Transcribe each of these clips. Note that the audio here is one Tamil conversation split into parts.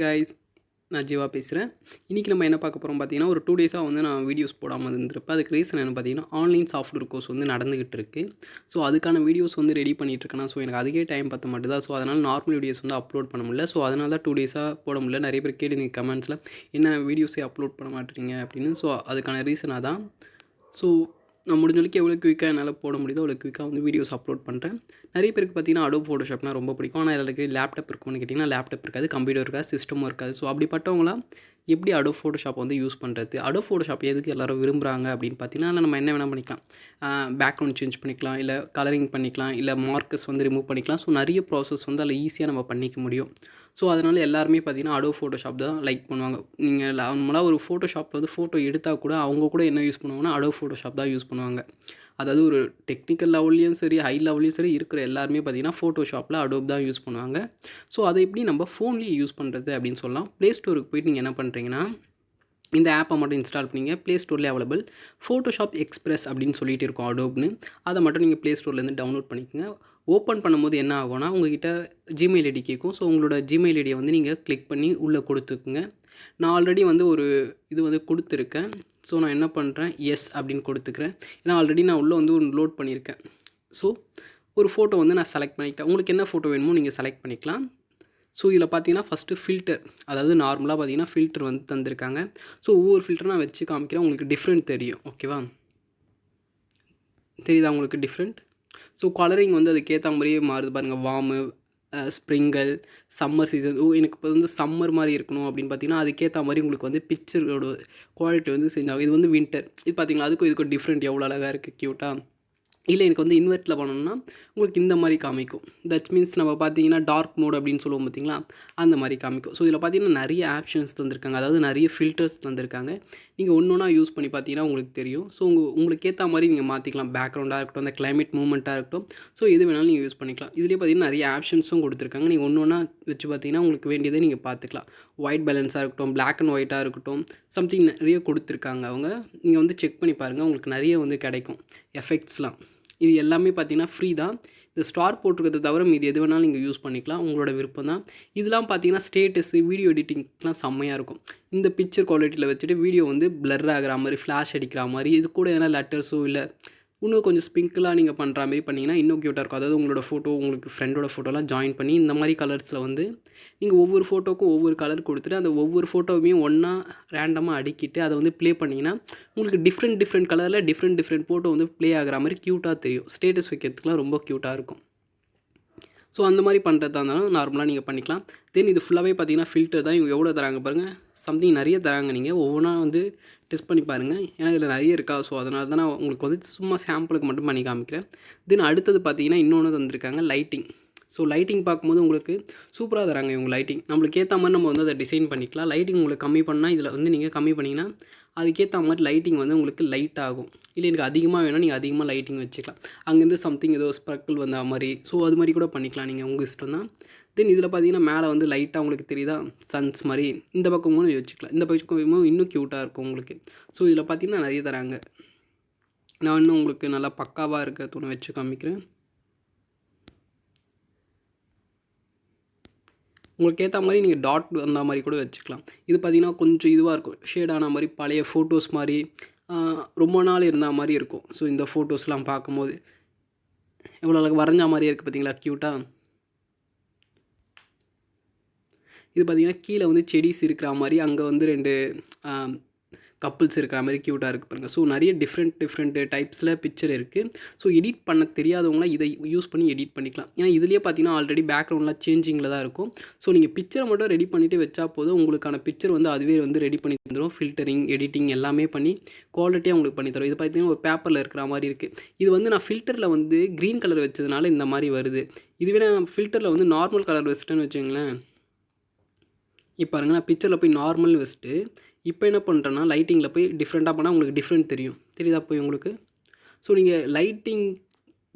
கைஸ், நான் ஜீவா பேசுகிறேன். இன்றைக்கி நம்ம என்ன பார்க்க போகிறோம் பார்த்தீங்கன்னா, ஒரு 2 டேஸாக வந்து நான் வீடியோஸ் போடாமல் இருந்திருப்பேன். அதுக்கு ரீசன் என்ன பார்த்தீங்கன்னா, ஆன்லைன் சாஃப்ட்வேர் கோர்ஸ் வந்து நடந்துகிட்டு இருக்குது. ஸோ அதுக்கான வீடியோஸ் வந்து ரெடி பண்ணிகிட்ருக்கேன். ஸோ எனக்கு அதுக்கே டைம் பத்த மாட்டுதா. ஸோ அதனால் நார்மல் வீடியோஸ் வந்து அப்லோட் பண்ண முடியல. ஸோ அதனால தான் 2 டேஸாக போட முடியல. நிறைய பேர் கேட்டிருந்தீங்க கமெண்ட்ஸில், என்ன வீடியோஸே அப்லோட் பண்ண மாட்டேறீங்க அப்படின்னு. ஸோ அதுக்கான ரீசனாக தான். ஸோ நான் முடிஞ்ச வரைக்கும் எவ்வளோ குயிக்காக என்னால் போட முடியுதோ அவ்வளோ குயிக்காக வந்து வீடியோஸ் அப்லோட் பண்ணுறேன். நிறைய பேருக்கு பார்த்தீங்கன்னா Adobe Photoshopனா ரொம்ப பிடிக்கும். ஆனால் எல்லாருக்கு லேப்டாப் இருக்கும்னு கேட்டிங்கன்னா லேப்டாப் இருக்காது, கம்ப்யூட்டர் இருக்காது, சிஸ்டமும் இருக்காது. ஸோ அப்படிப்பட்டவங்களாம் எப்படி Adobe Photoshop வந்து யூஸ் பண்ணுறது, Adobe Photoshop எதுக்கு எல்லோரும் விரும்புகிறாங்க அப்படின்னு பார்த்தீங்கன்னா, அதில் நம்ம என்ன வேணால் பண்ணிக்கலாம். பேக்ரவுண்ட் சேஞ்ச் பண்ணிக்கலாம், இல்லை கலரிங் பண்ணிக்கலாம், இல்லை மார்க்கர்ஸ் வந்து ரிமூவ் பண்ணிக்கலாம். ஸோ நிறைய ப்ராசஸ் வந்து அதில் ஈஸியாக நம்ம பண்ணிக்க முடியும். ஸோ அதனால் எல்லாருமே பார்த்தீங்கன்னா Adobe Photoshop தான் லைக் பண்ணுவாங்க. நீங்கள் நார்மலாக ஒரு ஃபோட்டோஷாப்பில் வந்து ஃபோட்டோ எடுத்தால் கூட அவங்க கூட என்ன யூஸ் பண்ணுவாங்கன்னா Adobe Photoshop தான் யூஸ் பண்ணுவாங்க. அதாவது ஒரு டெக்னிக்கல் லெவல்லையும் சரி, ஹை லெவல்லையும் சரி இருக்கிற எல்லாருமே பார்த்தீங்கன்னா ஃபோட்டோஷாப்பில் Adobe தான் யூஸ் பண்ணுவாங்க. ஸோ அதை எப்படி நம்ம ஃபோன்லேயே யூஸ் பண்ணுறது அப்படின்னு சொல்லலாம். ப்ளே ஸ்டோருக்கு போய்ட்டு நீங்கள் என்ன பண்ணுறீங்கன்னா, இந்த ஆப்பை மட்டும் இன்ஸ்டால் பண்ணிங்க. ப்ளே ஸ்டோர்லேயே அவைலபிள் Photoshop Express அப்படின்னு சொல்லிட்டு இருக்கும் Adobeன்னு. அதை மட்டும் நீங்கள் ப்ளே ஸ்டோர்லேருந்து டவுன்லோட் பண்ணிக்கோங்க. ஓப்பன் பண்ணும்போது என்ன ஆகும்னா, உங்கள்கிட்ட ஜிமெயில் ஐடி கேட்கும். ஸோ உங்களோட ஜிமெயில் ஐடியை வந்து நீங்கள் கிளிக் பண்ணி உள்ளே கொடுத்துக்குங்க. நான் ஆல்ரெடி வந்து ஒரு இது வந்து கொடுத்துருக்கேன். ஸோ நான் என்ன பண்ணுறேன், எஸ் அப்படின்னு கொடுத்துக்கிறேன். ஏன்னா ஆல்ரெடி நான் உள்ளே வந்து ஒரு லோட் பண்ணியிருக்கேன். ஸோ ஒரு ஃபோட்டோ வந்து நான் செலக்ட் பண்ணிக்கிட்டேன். உங்களுக்கு என்ன ஃபோட்டோ வேணுமோ நீங்கள் செலக்ட் பண்ணிக்கலாம். ஸோ இதில் பார்த்தீங்கன்னா ஃபஸ்ட்டு ஃபில்டர், அதாவது நார்மலாக பார்த்தீங்கன்னா ஃபில்டர் வந்து தந்திருக்காங்க. ஸோ ஒவ்வொரு ஃபில்டர் நான் வச்சு காமிக்கிறேன், உங்களுக்கு டிஃப்ரெண்ட் தெரியும். ஓகேவா, தெரியுதா உங்களுக்கு டிஃப்ரெண்ட்? ஸோ கலரிங் வந்து அதுக்கேற்ற மாதிரியே மாறுது பாருங்கள். Warm, spring, summer season. எனக்கு இப்போ வந்து சம்மர் மாதிரி இருக்கணும் அப்படின்னு பார்த்தீங்கன்னா, அதுக்கேற்ற மாதிரி உங்களுக்கு வந்து பிக்சரோட குவாலிட்டி வந்து சேஞ்ச் ஆகும். இது வந்து வின்டர். இது பார்த்தீங்களா, அதுக்கும் இதுக்கும் டிஃப்ரெண்ட் எவ்வளோ அழகாக இருக்குது, க்யூட்டாக. இல்லை எனக்கு வந்து இன்வெர்ட்டில் பண்ணணும்னா உங்களுக்கு இந்த மாதிரி காமிக்கும். தட் மீன்ஸ் நம்ம பார்த்தீங்கன்னா டார்க் மோட் அப்படின்னு சொல்லுவோம் பார்த்தீங்களா, அந்த மாதிரி காமிக்கும். ஸோ இதில் பார்த்தீங்கன்னா நிறைய ஆப்ஷன்ஸ் தந்திருக்காங்க, அதாவது நிறைய ஃபில்டர்ஸ் தந்திருக்காங்க. நீங்கள் ஒன்று ஒன்றா யூஸ் பண்ணி பார்த்தீங்கன்னா உங்களுக்கு தெரியும். ஸோ உங்களுக்கு ஏற்ற மாதிரி நீங்கள் மாற்றிக்கலாம். பேக்ரவுண்டாக இருக்கட்டும், அந்த கிளைமேட் மூவ்மெண்ட்டாக இருக்கட்டும், ஸோ எது வேணாலும் நீங்கள் யூஸ் பண்ணிக்கலாம். இதுலேயே பார்த்தீங்கன்னா நிறைய ஆப்ஷன்ஸும் கொடுத்துருக்காங்க. நீங்கள் ஒன்று ஒன்றா வச்சு பார்த்தீங்கன்னா உங்களுக்கு வேண்டியதை நீங்கள் பார்த்துக்கலாம். ஒயிட் பேலன்ஸாக இருக்கட்டும், பிளாக் அண்ட் ஒயிட்டாக இருக்கட்டும், சம்திங் நிறைய கொடுத்துருக்காங்க அவங்க. நீங்கள் வந்து செக் பண்ணி பாருங்கள், உங்களுக்கு நிறைய வந்து கிடைக்கும் எஃபெக்ட்ஸ்லாம். இது எல்லாமே பார்த்தீங்கன்னா ஃப்ரீ தான். இந்த ஸ்டார் போட்டிருக்கிறத தவிர மீது எது வேணாலும் நீங்கள் யூஸ் பண்ணிக்கலாம், உங்களோட விருப்பம் தான். இதெல்லாம் பார்த்தீங்கன்னா ஸ்டேட்டஸு, வீடியோ எடிட்டிங்லாம் செம்மையாக இருக்கும். இந்த பிக்சர் குவாலிட்டியில் வச்சுட்டு வீடியோ வந்து பிளர் ஆகிற மாதிரி, ஃப்ளாஷ் அடிக்கிற மாதிரி, இது கூட எதனா லெட்டர்ஸோ இல்லை இன்னும் கொஞ்சம் ஸ்பிங்கிளாக நீங்கள் பண்ணுற மாதிரி பண்ணிங்கன்னா இன்னும் க்யூட்டாக இருக்கும். அதாவது உங்களோட ஃபோட்டோ, உங்களுக்கு ஃப்ரெண்டோட ஃபோட்டோலாம் ஜாயின் பண்ணி இந்த மாதிரி கலர்ஸில் வந்து நீங்கள் ஒவ்வொரு ஃபோட்டோக்கும் ஒவ்வொரு கலர் கொடுத்துட்டு அந்த ஒவ்வொரு ஃபோட்டோவையும் ஒன்றா ரேண்டமாக அடுக்கிட்டு அதை வந்து ப்ளே பண்ணிங்கன்னா உங்களுக்கு டிஃப்ரெண்ட் கலரில் டிஃப்ரெண்ட் ஃபோட்டோ வந்து ப்ளே ஆகிற மாதிரி க்யூட்டாக தெரியும். ஸ்டேட்டஸ் வைக்கிறதுக்குலாம் ரொம்ப க்யூட்டாக இருக்கும். ஸோ அந்த மாதிரி பண்ணுறதா இருந்தாலும் நார்மலாக நீங்கள் பண்ணிக்கலாம். தென் இது ஃபுல்லாகவே பார்த்தீங்கன்னா ஃபில்டர் தான். இவங்க எவ்வளோ தராங்க பாருங்கள், சம்திங் நிறைய தராங்க. நீங்கள் ஒவ்வொன்றா வந்து டெஸ்ட் பண்ணி பாருங்கள். ஏன்னா இதில் நிறைய இருக்கா. ஸோ அதனால தான் நான் உங்களுக்கு வந்து சும்மா சாம்பிளுக்கு மட்டும் பண்ணி காமிக்கிறேன். தென் அடுத்தது பார்த்தீங்கன்னா இன்னொன்று தந்திருக்காங்க, லைட்டிங். ஸோ லைட்டிங் பார்க்கும்போது உங்களுக்கு சூப்பராக தராங்க இவங்க லைட்டிங். நம்மளுக்கு ஏற்ற மாதிரி நம்ம வந்து அதை டிசைன் பண்ணிக்கலாம். லைட்டிங் உங்களுக்கு கம்மி பண்ணால் இதில் வந்து நீங்கள் கம்மி பண்ணிங்கன்னா அதுக்கேற்ற மாதிரி லைட்டிங் வந்து உங்களுக்கு லைட் ஆகும். இல்லை எனக்கு அதிகமாக வேணும், நீங்கள் அதிகமாக லைட்டிங் வச்சுக்கலாம். அங்கேருந்து சம்திங் ஏதோ ஸ்ப்ரக்கிள் வந்த மாதிரி, ஸோ அது மாதிரி கூட பண்ணிக்கலாம், நீங்கள் உங்கள் இஷ்டம் தான். தென் இதில் பார்த்தீங்கன்னா மேலே வந்து லைட்டாக உங்களுக்கு தெரியுதா, சன்ஸ் மாதிரி. இந்த பக்கமும் வச்சுக்கலாம், இந்த பக்கமும் இன்னும் க்யூட்டாக இருக்கும் உங்களுக்கு. ஸோ இதில் பார்த்தீங்கன்னா நிறைய தராங்க. நான் இன்னும் உங்களுக்கு நல்லா பக்காவாக இருக்கிறது ஒன்று வச்சு காமிக்கிறேன். உங்களுக்கு ஏற்ற மாதிரி நீங்கள் டாட் அந்த மாதிரி கூட வச்சுக்கலாம். இது பார்த்திங்கன்னா கொஞ்சம் இதுவாக இருக்கும், ஷேடான மாதிரி, பழைய ஃபோட்டோஸ் மாதிரி, ரொம்ப நாள் இருந்த மாதிரி இருக்கும். ஸோ இந்த ஃபோட்டோஸ்லாம் பார்க்கும்போது எவ்வளோ அழகாக வரைஞ்ச மாதிரியே இருக்குது பார்த்தீங்களா, க்யூட்டாக. இது பார்த்திங்கன்னா கீழே வந்து செடிஸ் இருக்கிற மாதிரி, அங்கே வந்து 2 கப்புள்ஸ் இருக்கிற மாதிரி க்யூட்டாக இருக்குது பாருங்கள். ஸோ நிறைய டிஃப்ரெண்ட் டைப்ஸில் பிக்சர் இருக்குது. ஸோ எடிட் பண்ண தெரியாதவங்களாம் இதை யூஸ் பண்ணி எடிட் பண்ணிக்கலாம். ஏன்னா இதுலேயே பார்த்தீங்கன்னா ஆல்ரெடி பேக்ரவுண்ட்லாம் சேஞ்சிங்கில் தான் இருக்கும். ஸோ நீங்கள் பிக்சரை மட்டும் ரெடி பண்ணிவிட்டு வச்சா போதும், உங்களுக்கான பிக்சர் வந்து அதுவே வந்து ரெடி பண்ணி தந்துடும். ஃபில்டரிங், எடிட்டிங் எல்லாமே பண்ணி குவாலிட்டியாக உங்களுக்கு பண்ணி தரும். இது பார்த்தீங்கன்னா ஒரு பேப்பரில் இருக்கிற மாதிரி இருக்குது. இது வந்து நான் ஃபில்டரில் வந்து க்ரீன் கலர் வச்சதுனால இந்த மாதிரி வருது. இதுவே நான் ஃபில்டரில் வந்து நார்மல் கலர் வச்சுட்டேன்னு வச்சுங்களேன். இப்போ பாருங்கள், நான் பிக்சரில் போய் நார்மல் வச்சுட்டு இப்போ என்ன பண்ணுறேன்னா லைட்டிங்கில் போய் டிஃப்ரெண்ட்டாக பண்ணால் உங்களுக்கு டிஃப்ரெண்ட் தெரியுதா போய் உங்களுக்கு. ஸோ நீங்கள் லைட்டிங்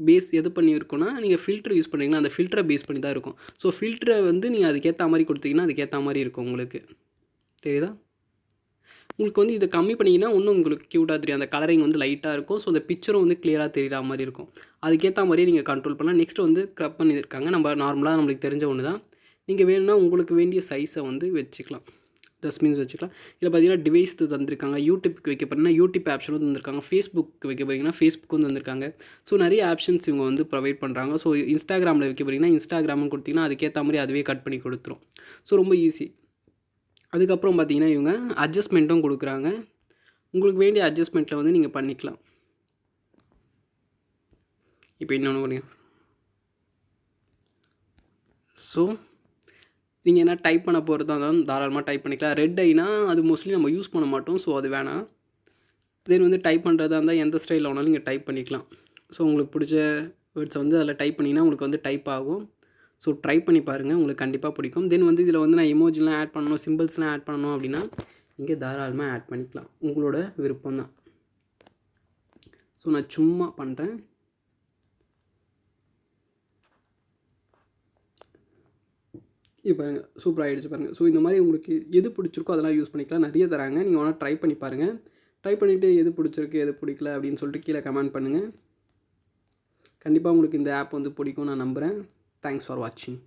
பேஸ் எது பண்ணியிருக்கோன்னா நீங்கள் ஃபில்டர் யூஸ் பண்ணிங்கன்னா அந்த ஃபில்டரை பேஸ் பண்ணி தான் இருக்கும். ஸோ ஃபில்டரை வந்து நீங்கள் அதுக்கேற்ற மாதிரி கொடுத்தீங்கன்னா அதுக்கேற்ற மாதிரி இருக்கும் உங்களுக்கு. தெரியுதா, உங்களுக்கு வந்து இதை கம்மி பண்ணிங்கன்னா இன்னும் உங்களுக்கு க்யூட்டாக தெரியும். அந்த கலரிங் வந்து லைட்டாக இருக்கும். ஸோ அந்த பிக்சரும் வந்து கிளியராக தெரிகிற மாதிரி இருக்கும். அதுக்கேற்ற மாதிரியே நீங்கள் கண்ட்ரோல் பண்ணலாம். நெக்ஸ்ட் வந்து க்ரப் பண்ணியிருக்காங்க. நம்ம நார்மலாக நம்மளுக்கு தெரிஞ்ச ஒன்று தான். நீங்கள் வேணும்னா உங்களுக்கு வேண்டிய சைஸை வந்து வச்சுக்கலாம், மீன்ஸ் வச்சுக்கலாம். இதில் பார்த்தீங்கன்னா டிவைஸ் தந்திருக்காங்க. யூடியூப்க்கு வைக்க போகிறீங்கன்னா யூடியூப் ஆப்ஷனும் தந்திருக்காங்க. ஃபேஸ்புக் வைக்க போகிறீங்கன்னா ஃபேஸ்புக்கும் தந்திருக்காங்க. ஸோ நிறைய ஆப்ஷன்ஸ் இவங்க வந்து ப்ரொவைட் பண்ணுறாங்க. ஸோ இன்ஸ்டாகிராமில் வைக்க போகிறீங்கன்னா இன்ஸ்டாகிராம்னு கொடுத்தீங்கன்னா அதுக்கேற்ற மாதிரி அதுவே கட் பண்ணி கொடுத்துரும். ஸோ ரொம்ப ஈஸி. அதுக்கப்புறம் பார்த்தீங்கன்னா இவங்க அட்ஜஸ்ட்மெண்ட்டும் கொடுக்குறாங்க. உங்களுக்கு வேண்டிய அட்ஜஸ்ட்மெண்ட்டில் வந்து நீங்கள் பண்ணிக்கலாம். இப்போ இன்னொன்று பண்ணுங்க. ஸோ நீங்கள் என்ன டைப் பண்ண போகிறதா இருந்தாலும் தாராளமாக டைப் பண்ணிக்கலாம். ரெட் ஐனா அது மோஸ்ட்லி நம்ம யூஸ் பண்ண மாட்டோம், ஸோ அது வேணாம். தென் வந்து டைப் பண்ணுறதா இருந்தால் எந்த ஸ்டைலில் வேணாலும் நீங்கள் டைப் பண்ணிக்கலாம். ஸோ உங்களுக்கு பிடிச்ச வேர்ட்ஸை வந்து அதில் டைப் பண்ணிங்கன்னா உங்களுக்கு வந்து டைப் ஆகும். ஸோ ட்ரை பண்ணி பாருங்கள், உங்களுக்கு கண்டிப்பாக பிடிக்கும். தென் வந்து இதில் வந்து நான் எமோஜிலாம் ஆட் பண்ணணும், சிம்பிள்ஸ்லாம் ஆட் பண்ணணும் அப்படின்னா இங்கே தாராளமாக ஆட் பண்ணிக்கலாம், உங்களோட விருப்பம் தான். ஸோ நான் சும்மா பண்ணுறேன். இப்போ பாருங்கள், சூப்பராக ஆகிடுச்சு பாருங்கள். ஸோ இந்த மாதிரி உங்களுக்கு எது பிடிச்சிருக்கோ அதெல்லாம் யூஸ் பண்ணிக்கலாம். நிறைய தராங்க, நீங்கள் வேணால் ட்ரை பண்ணி பாருங்கள். ட்ரை பண்ணிவிட்டு எது பிடிச்சிருக்கு எது பிடிக்கல அப்படின்னு சொல்லிட்டு கீழே கமெண்ட் பண்ணுங்கள். கண்டிப்பாக உங்களுக்கு இந்த ஆப் வந்து பிடிக்கும் நான் நம்புகிறேன். தேங்க்ஸ் ஃபார் வாட்சிங்.